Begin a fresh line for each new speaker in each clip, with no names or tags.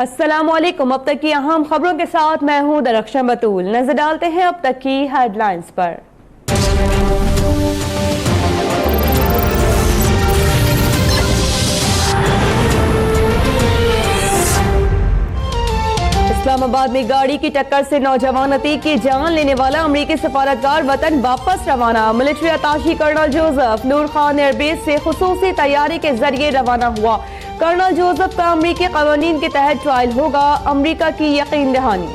अस्सलामुअलैकुम। अब तक की अहम खबरों के साथ मैं हूं दरख्शां बतूल। नजर डालते हैं अब तक की हेडलाइंस पर। इस्लामाबाद में गाड़ी की टक्कर से नौजवान अतीक की जान लेने वाला अमरीकी सफारतकार वतन वापस रवाना। मिलिट्री अताशी कर्नल जोसेफ नूर खान एयरबेस से खुसूसी तैयारी के जरिए रवाना हुआ। कर्नल जोसेफ का अमरीकी कवानीन के तहत ट्रायल होगा, अमरीका की यकीन दहानी।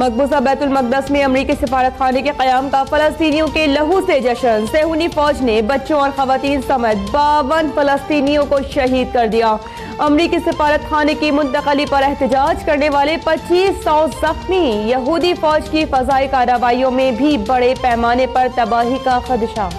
मकबूजा बैतुल मकदस में अमरीकी सिफारत खाने के क़याम का फलस्तीनियों के लहू से जश्न। सेहूनी फौज ने बच्चों और खवातीन समेत 52 फलस्तीनियों को शहीद कर दिया। अमरीकी सिफारत खाने की मुंतकली पर एहतजाज करने वाले 2500 जख्मी। यहूदी फौज की फजाई कार्रवाइयों में भी बड़े पैमाने पर तबाही का खदशा।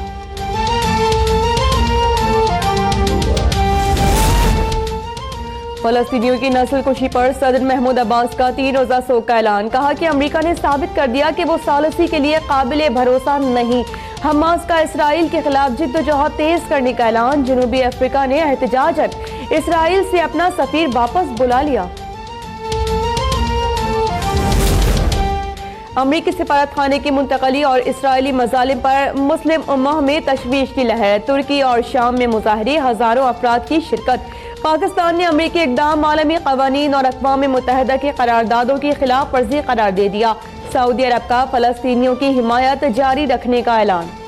फलस्तीनियों की नस्ल कुशी पर सदर महमूद अब्बास का 3 रोजा शोक का ऐलान। कहा कि अमरीका ने साबित कर दिया कि वो सालसी के लिए काबिल भरोसा नहीं। हमास का इसराइल के खिलाफ जिद्दोजहद तेज करने का ऐलान। जनूबी अफ्रीका ने एहतजाजन इसराइल से अपना सफीर वापस बुला लिया। अमरीकी सिफारत खाने की मुंतकली और इसराइली मजालिम पर मुस्लिम उम्मह में तशवीश की लहर। तुर्की और शाम में मुजाहरे, हजारों अफराद की शिरकत। पाकिस्तान ने अमरीकी इक़दाम आलमी क़वानीन और अक़वाम मुत्तहिदा की करारदादों की खिलाफ वर्जी करार दे दिया। सऊदी अरब का फलस्तीनियों की हिमायत जारी रखने का ऐलान।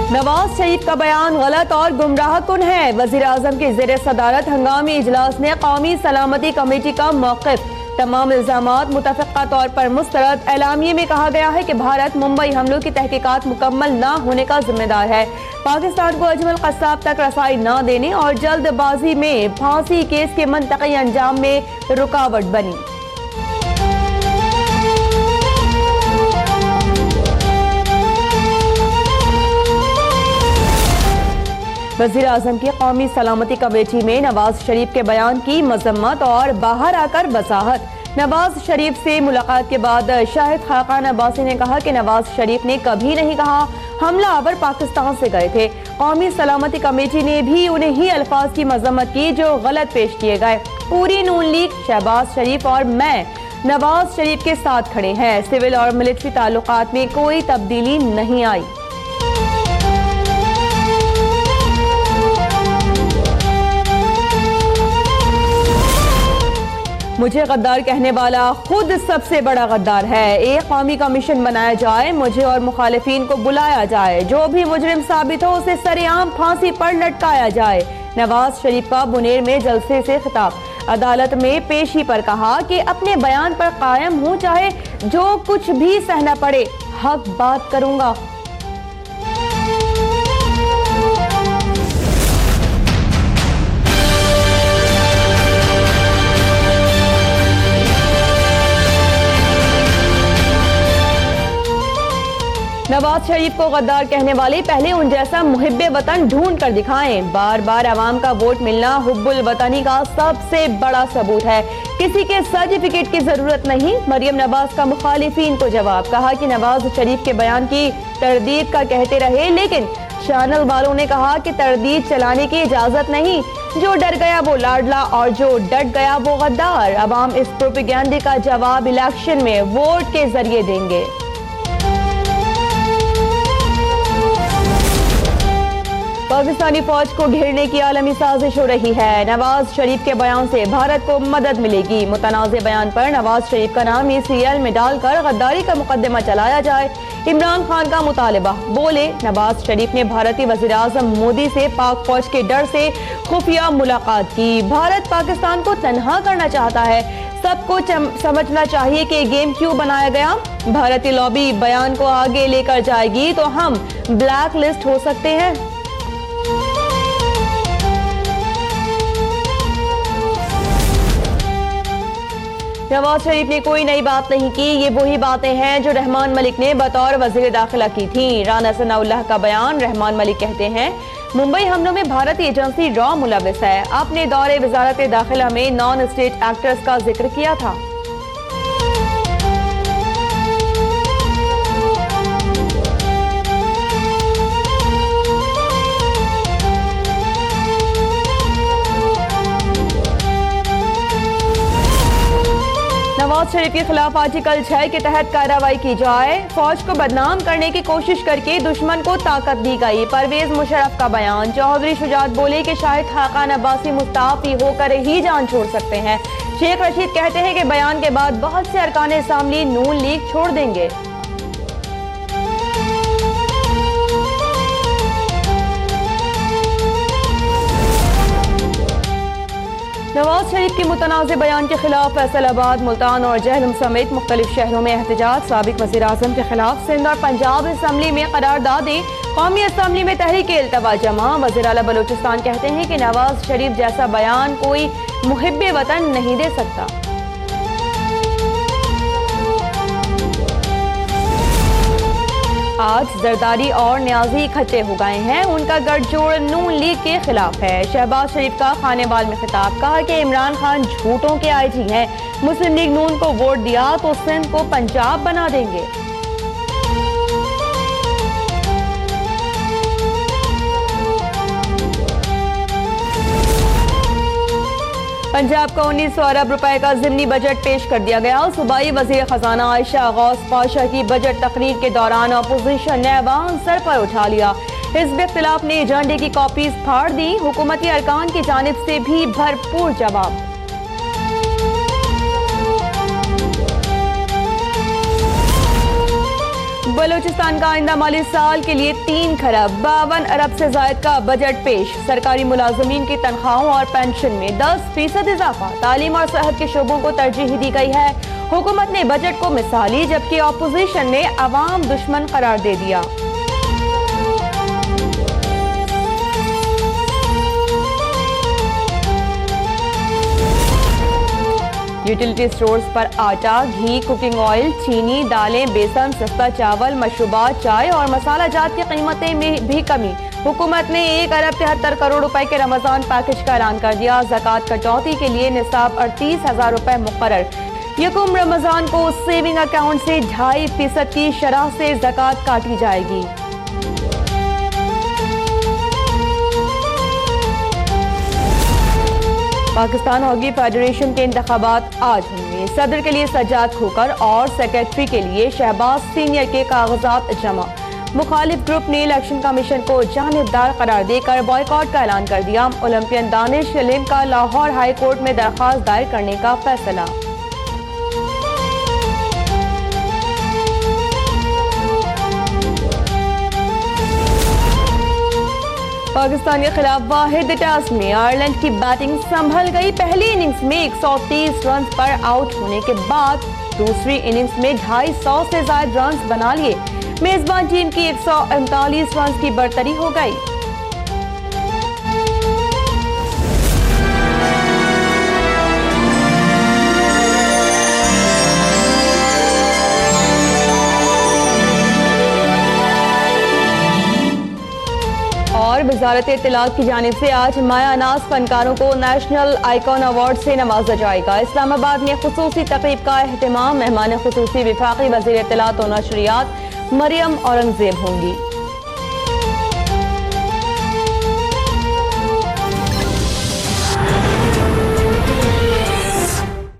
नवाज शरीफ का बयान गलत और गुमराह कुन है। वजीर आजम की ज़ेर सदारत हंगामी इजलास ने कौमी सलामती कमेटी का मौक़िफ़। तमाम इल्ज़ामात मुतफ़िक़ा तौर पर मुस्तरद। एलामिये में कहा गया है कि भारत मुंबई हमलों की तहकीकात मुकम्मल न होने का जिम्मेदार है। पाकिस्तान को अजमल कस्साब तक रसाई न देने और जल्दबाजी में फांसी केस के मंतक़ी अंजाम में रुकावट बनी। वज़ीर आज़म की कौमी सलामती कमेटी में नवाज शरीफ के बयान की मजम्मत और बाहर आकर वजाहत। नवाज शरीफ से मुलाकात के बाद शाहिद खाकान अब्बासी ने कहा कि नवाज शरीफ ने कभी नहीं कहा हमलावर पाकिस्तान से गए थे। कौमी सलामती कमेटी ने भी उन्हीं ही अल्फाज की मजम्मत की जो गलत पेश किए गए। पूरी नून लीग, शहबाज शरीफ और मैं नवाज शरीफ के साथ खड़े हैं। सिविल और मिलिट्री ताल्लुकात में कोई तब्दीली नहीं आई। मुझे गद्दार कहने वाला खुद सबसे बड़ा गद्दार है। एक कौमी कमीशन बनाया जाए, मुझे और मुखालिफिन को बुलाया जाए, जो भी मुजरिम साबित हो उसे सरेआम फांसी पर लटकाया जाए। नवाज शरीफ का बुनेर में जलसे से खिताब। अदालत में पेशी पर कहा कि अपने बयान पर कायम हूँ, चाहे जो कुछ भी सहना पड़े, हक बात करूंगा। नवाज शरीफ को गद्दार कहने वाले पहले उन जैसा मुहिब्बे वतन ढूंढ कर दिखाएं। बार बार अवाम का वोट मिलना हुब्बुल वतनी का सबसे बड़ा सबूत है। किसी के सर्टिफिकेट की जरूरत नहीं। मरियम नवाज का मुखालिफिन को जवाब। कहा कि नवाज शरीफ के बयान की तरदीद का कहते रहे, लेकिन चैनल वालों ने कहा कि तरदीद चलाने की इजाजत नहीं। जो डर गया वो लाडला और जो डट गया वो गद्दार। अवाम इस प्रोपेगेंडे का जवाब इलेक्शन में वोट के जरिए देंगे। पाकिस्तानी फौज को घेरने की आलमी साजिश हो रही है। नवाज शरीफ के बयान से भारत को मदद मिलेगी। मुतनाज़े बयान पर नवाज शरीफ का नाम ECL में डालकर गद्दारी का मुकदमा चलाया जाए। इमरान खान का मुतालबा। बोले नवाज शरीफ ने भारतीय वज़ीर आज़म मोदी से पाक फौज के डर से खुफिया मुलाकात की। भारत पाकिस्तान को तनहा करना चाहता है। सबको समझना चाहिए कि गेम क्यों बनाया गया। भारतीय लॉबी बयान को आगे लेकर जाएगी तो हम ब्लैक लिस्ट हो सकते हैं। नवाज शरीफ ने कोई नई बात नहीं की, ये वही बातें हैं जो रहमान मलिक ने बतौर वजीर दाखिला की थी। राना सनाउल्लाह का बयान। रहमान मलिक कहते हैं, मुंबई हमलों में भारतीय एजेंसी रॉ मुलविस है। आपने दौरे वजारत दाखिला में नॉन स्टेट एक्टर्स का जिक्र किया था। नवाज शरीफ के खिलाफ आर्टिकल 6 के तहत कार्रवाई की जाए। फौज को बदनाम करने की कोशिश करके दुश्मन को ताकत दी गई। परवेज मुशर्रफ का बयान। चौधरी शुजात बोले कि शाहिद खाकान अब्बासी मुस्ताफी होकर ही जान छोड़ सकते हैं। शेख रशीद कहते हैं कि बयान के बाद बहुत से अरकान असेंबली नून लीग छोड़ देंगे। नवाज शरीफ के मुतनाज़ बयान के खिलाफ फैसलाबाद, मुल्तान और जहलम समेत मुख्तलिफ शहरों में एहतजाज। साबिक वज़ीर आज़म के खिलाफ सिंध और पंजाब असम्बली में करारदादें। कौमी असम्बली में तहरीक इल्तवा जमा। वज़ीर आला बलूचिस्तान कहते हैं कि नवाज शरीफ जैसा बयान कोई मुहिब्बे वतन नहीं दे सकता। आज जरदारी और न्याजी इकट्ठे हो गए हैं। उनका गठजोड़ नून लीग के खिलाफ है। शहबाज शरीफ का खानेवाल में खिताब। कहा कि इमरान खान झूठों के आईजी हैं। मुस्लिम लीग नून को वोट दिया तो सिंध को पंजाब बना देंगे। पंजाब का 1900 अरब रुपए का ज़िमनी बजट पेश कर दिया गया। सूबाई वज़ीर खजाना आयशा गौस पाशा की बजट तकरीर के दौरान अपोजिशन ने अवाम सर पर उठा लिया। हिज़्ब इख्तिलाफ ने एजेंडे की कॉपीज फाड़ दी। हुकूमती अरकान की जानिब से भी भरपूर जवाब। बलूचिस्तान का आइंदा माली साल के लिए 3 खरब 52 अरब से जायद का बजट पेश। सरकारी मुलाजमीन की तनख्वाहों और पेंशन में 10% इजाफा। तालीम और सेहत के शोबों को तरजीह दी गई है। हुकूमत ने बजट को मिसाली, जबकि अपोजिशन ने अवाम दुश्मन करार दे दिया। यूटिलिटी स्टोर्स पर आटा, घी, कुकिंग ऑयल, चीनी, दालें, बेसन, सस्ता चावल, मशरूबात, चाय और मसाला जात की कीमतें में भी कमी। हुकूमत ने 1 अरब 73 करोड़ रुपए के रमजान पैकेज का ऐलान कर दिया। ज़कात कटौती के लिए निसाब 38,000 रुपए मुकर्रर। यकुम रमजान को सेविंग अकाउंट से 2.5% की शरह से ज़कात काटी जाएगी। पाकिस्तान हॉकी फेडरेशन के इंतखाबात आज होंगे। सदर के लिए सज्जाद खोकर और सेक्रेटरी के लिए शहबाज सीनियर के कागजात जमा। मुखालिफ ग्रुप ने इलेक्शन कमीशन को जानिबदार करार देकर बॉयकॉट का ऐलान कर दिया। ओलंपियन दानिश सलीम का लाहौर हाई कोर्ट में दरख्वास्त दायर करने का फैसला। पाकिस्तान के खिलाफ वाहिद टेस्ट में आयरलैंड की बैटिंग संभल गई। पहली इनिंग्स में 130 रन पर आउट होने के बाद दूसरी इनिंग्स में 250 से ज्यादा रन बना लिए। मेजबान टीम की 139 रन की बढ़तरी हो गई। और वजारत इत्तलात की जानिब से आज माया अनास फनकारों को नेशनल आइकॉन अवार्ड से नवाजा जाएगा। इस्लामाबाद में खुसूसी तकरीब का एहतमाम। मेहमान खुसूसी वफाकी वज़ीर इत्तलात और नशरियात मरियम औरंगजेब होंगी।